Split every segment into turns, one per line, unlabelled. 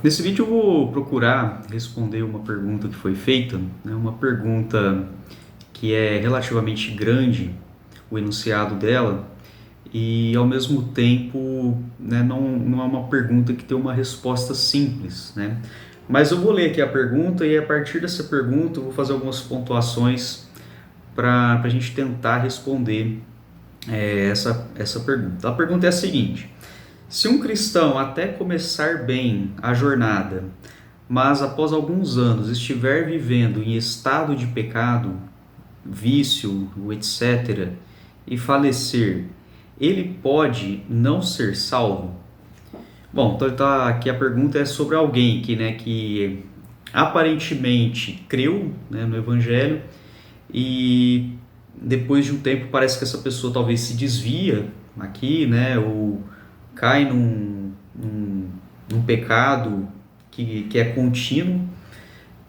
Nesse vídeo eu vou procurar responder uma pergunta que foi feita, né, uma pergunta que é relativamente grande, o enunciado dela, e ao mesmo tempo, né, não é uma pergunta que tem uma resposta simples, né? Mas eu vou ler aqui a pergunta e a partir dessa pergunta eu vou fazer algumas pontuações para a gente tentar responder essa pergunta. A pergunta é a seguinte: se um cristão até começar bem a jornada, mas após alguns anos estiver vivendo em estado de pecado, vício, etc., e falecer, ele pode não ser salvo? Bom, então aqui a pergunta é sobre alguém que aparentemente creu, né, no Evangelho e depois de um tempo parece que essa pessoa talvez se desvia aqui, né, ou cai num pecado que é contínuo,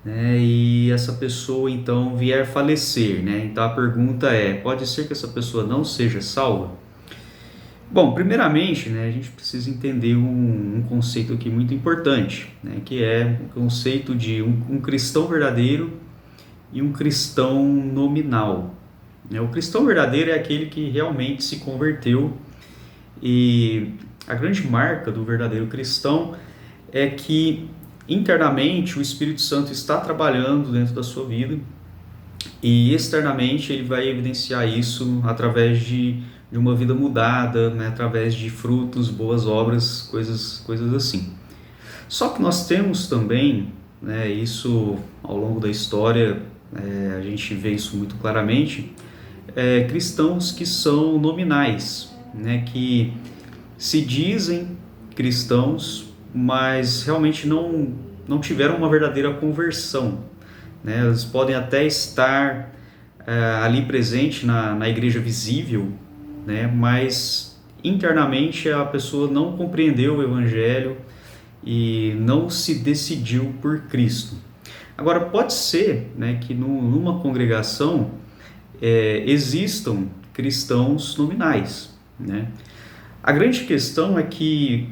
né, e essa pessoa então vier falecer, né? Então a pergunta é: pode ser que essa pessoa não seja salva? Bom, primeiramente, né, a gente precisa entender um conceito aqui muito importante, né, que é o conceito de um cristão verdadeiro e um cristão nominal. O cristão verdadeiro é aquele que realmente se converteu, e a grande marca do verdadeiro cristão é que internamente o Espírito Santo está trabalhando dentro da sua vida e externamente ele vai evidenciar isso através de uma vida mudada, né, através de frutos, boas obras, coisas assim. Só que nós temos também, né, isso ao longo da história, a gente vê isso muito claramente, cristãos que são nominais, né, que se dizem cristãos, mas realmente não tiveram uma verdadeira conversão, né? Eles podem até estar ali presente na igreja visível, né? Mas internamente a pessoa não compreendeu o Evangelho e não se decidiu por Cristo. Agora, pode ser, né, que numa congregação existam cristãos nominais, né? A grande questão é que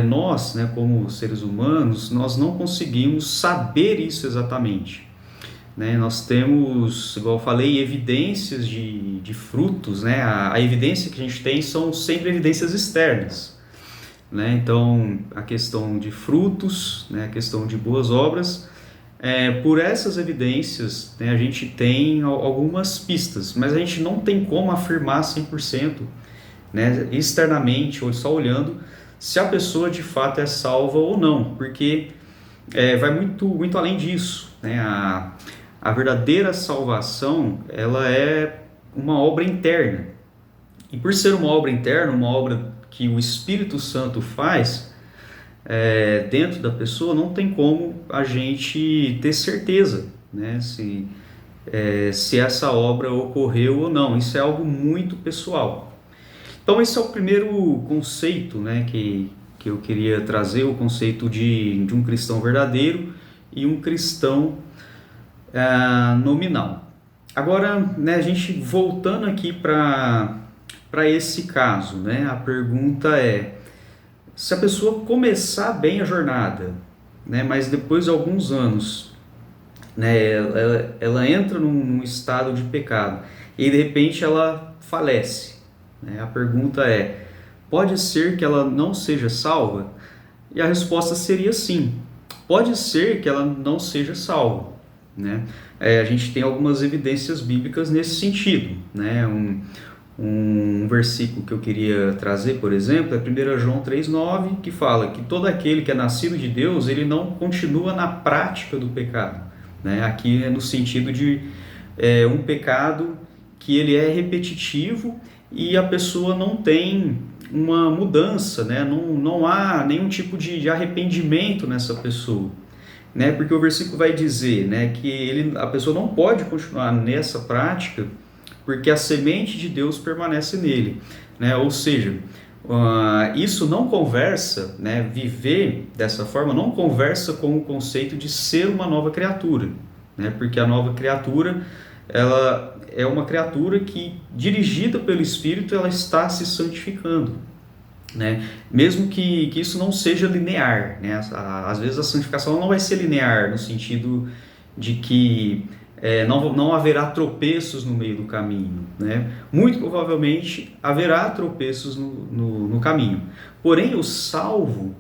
nós, né, como seres humanos, nós não conseguimos saber isso exatamente, né? Nós temos, igual eu falei, evidências de frutos, né? A evidência que a gente tem são sempre evidências externas, né? Então, a questão de frutos, né, a questão de boas obras, por essas evidências, né, a gente tem algumas pistas, mas a gente não tem como afirmar 100%, né, externamente, ou só olhando, se a pessoa de fato é salva ou não, porque vai muito além disso, né? A verdadeira salvação, ela é uma obra interna, e por ser uma obra interna, uma obra que o Espírito Santo faz dentro da pessoa, não tem como a gente ter certeza, né, se essa obra ocorreu ou não. Isso é algo muito pessoal. Então esse é o primeiro conceito, né, que eu queria trazer, o conceito de um cristão verdadeiro e um cristão nominal. Agora, né, a gente voltando aqui para esse caso, né, a pergunta é: se a pessoa começar bem a jornada, né, mas depois de alguns anos, né, ela entra num estado de pecado e de repente ela falece, né? A pergunta é: pode ser que ela não seja salva? E a resposta seria sim. Pode ser que ela não seja salva, né? A gente tem algumas evidências bíblicas nesse sentido, né? Um versículo que eu queria trazer, por exemplo, é 1 João 3,9, que fala que todo aquele que é nascido de Deus, ele não continua na prática do pecado, né? Aqui é no sentido de um pecado que ele é repetitivo e a pessoa não tem uma mudança, né? Não há nenhum tipo de arrependimento nessa pessoa, né? Porque o versículo vai dizer, né, que a pessoa não pode continuar nessa prática porque a semente de Deus permanece nele, né? Ou seja, isso não conversa, né? Viver dessa forma não conversa com o conceito de ser uma nova criatura, né? Porque a nova criatura, ela é uma criatura que, dirigida pelo Espírito, ela está se santificando. né? Mesmo que isso não seja linear, né? Às vezes a santificação não vai ser linear, no sentido de que não haverá tropeços no meio do caminho, né? Muito provavelmente haverá tropeços no caminho. Porém, o salvo,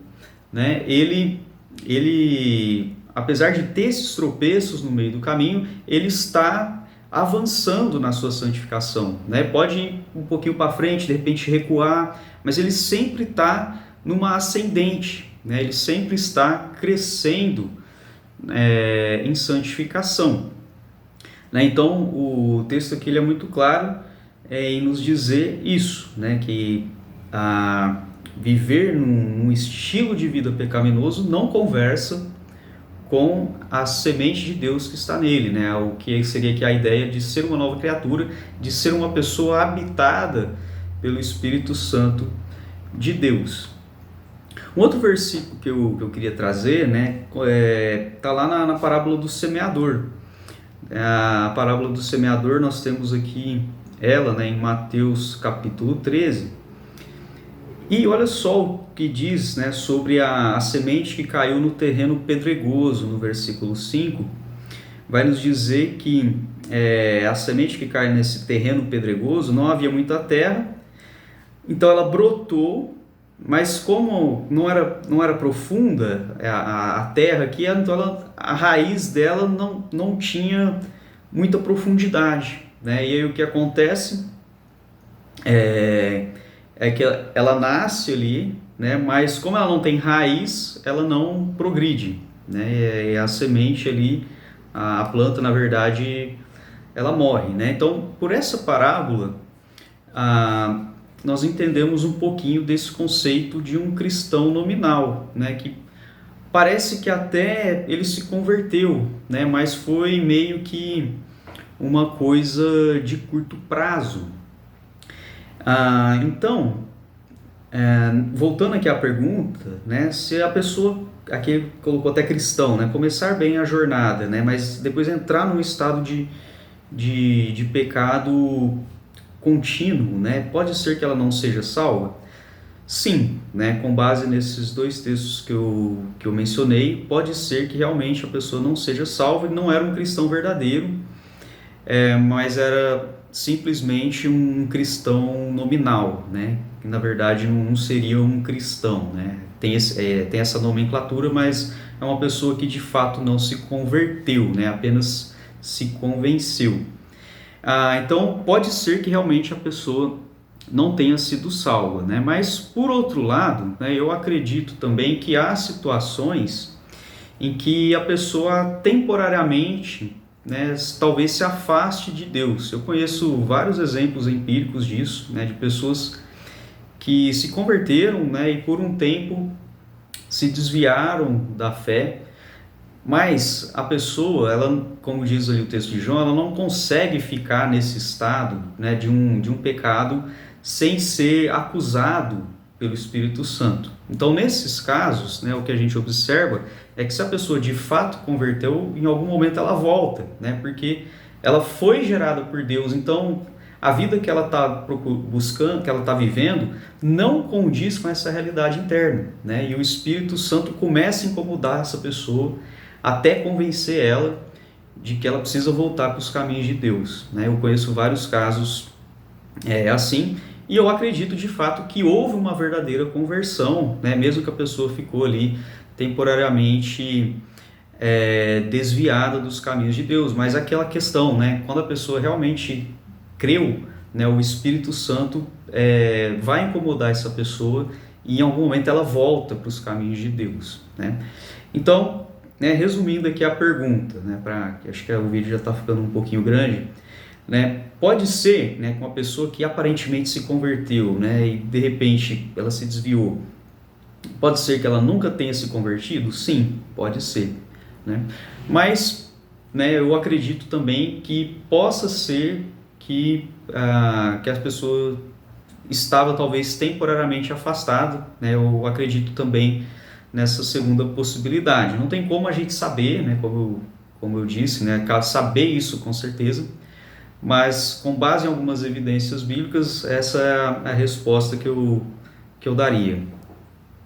né, ele, apesar de ter esses tropeços no meio do caminho, ele está avançando na sua santificação, né? Pode ir um pouquinho para frente, de repente recuar, mas ele sempre está numa ascendente, né? Ele sempre está crescendo em santificação, né? Então o texto aqui ele é muito claro em nos dizer isso, né? Que viver num estilo de vida pecaminoso não conversa com a semente de Deus que está nele, né? O que seria aqui a ideia de ser uma nova criatura, de ser uma pessoa habitada pelo Espírito Santo de Deus. Um outro versículo que eu queria trazer, né, tá lá na parábola do semeador. A parábola do semeador nós temos aqui ela, né, em Mateus capítulo 13. E olha só o que diz, né, sobre a semente que caiu no terreno pedregoso, no versículo 5. Vai nos dizer que a semente que cai nesse terreno pedregoso, não havia muita terra, então ela brotou, mas como não era profunda a terra aqui, então a raiz dela não tinha muita profundidade, né? E aí o que acontece é que ela nasce ali, né? Mas como ela não tem raiz, ela não progride, né? E a semente ali, a planta, na verdade, ela morre, né? Então, por essa parábola, nós entendemos um pouquinho desse conceito de um cristão nominal, né? Que parece que até ele se converteu, né? Mas foi meio que uma coisa de curto prazo. Então, voltando aqui à pergunta, né, se a pessoa, aqui ele colocou até cristão, né, começar bem a jornada, né, mas depois entrar num estado de pecado contínuo, né, pode ser que ela não seja salva? Sim, né, com base nesses dois textos que eu mencionei, pode ser que realmente a pessoa não seja salva e não era um cristão verdadeiro, mas era simplesmente um cristão nominal, né? Que na verdade não seria um cristão, né? Tem essa nomenclatura, mas é uma pessoa que de fato não se converteu, né? Apenas se convenceu. Então pode ser que realmente a pessoa não tenha sido salva, né? Mas por outro lado, né, eu acredito também que há situações em que a pessoa temporariamente, né, talvez se afaste de Deus. Eu conheço vários exemplos empíricos disso, né, de pessoas que se converteram, né, e por um tempo se desviaram da fé, mas a pessoa, ela, como diz ali o texto de João, ela não consegue ficar nesse estado, né, de um pecado sem ser acusado pelo Espírito Santo. Então, nesses casos, né, o que a gente observa é que se a pessoa de fato converteu, em algum momento ela volta, né, porque ela foi gerada por Deus. Então, a vida que ela está buscando, que ela está vivendo, não condiz com essa realidade interna, né, e o Espírito Santo começa a incomodar essa pessoa até convencer ela de que ela precisa voltar para os caminhos de Deus, né. Eu conheço vários casos assim. E eu acredito de fato que houve uma verdadeira conversão, né? Mesmo que a pessoa ficou ali temporariamente desviada dos caminhos de Deus. Mas aquela questão, né? Quando a pessoa realmente creu, né? O Espírito Santo vai incomodar essa pessoa e em algum momento ela volta para os caminhos de Deus, né? Então, né, resumindo aqui a pergunta, né? Acho que o vídeo já está ficando um pouquinho grande. Né? Pode ser, né, com uma pessoa que aparentemente se converteu, né, e de repente ela se desviou. Pode ser que ela nunca tenha se convertido? Sim, pode ser, né? Mas, né, eu acredito também que possa ser que a pessoa estava talvez temporariamente afastada, né? Eu acredito também nessa segunda possibilidade. Não tem como a gente saber, né, como eu disse, né, saber isso com certeza. Mas com base em algumas evidências bíblicas, essa é a resposta que que eu daria.